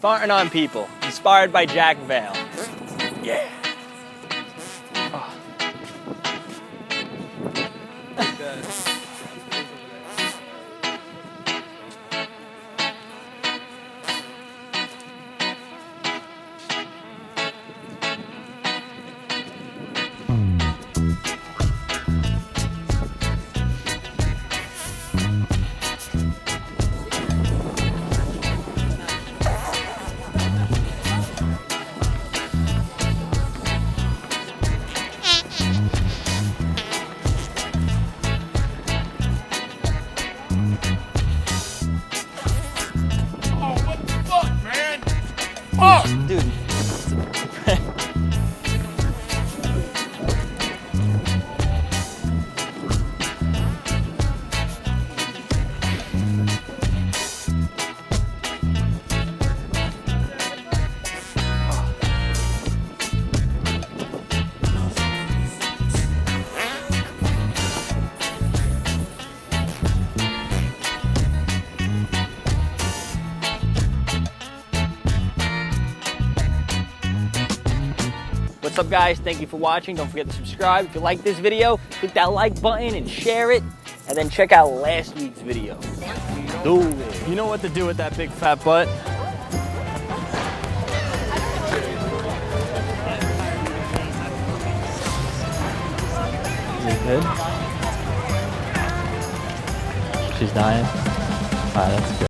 Farting on people, inspired by Jack Vale. Yeah. Oh. Dude. What's up, guys? Thank you for watching. Don't forget to subscribe. If you like this video, click that like button and share it. And then check out last week's video. Do it. You know what to do with that big fat butt? Is it good? She's dying? Alright, that's good.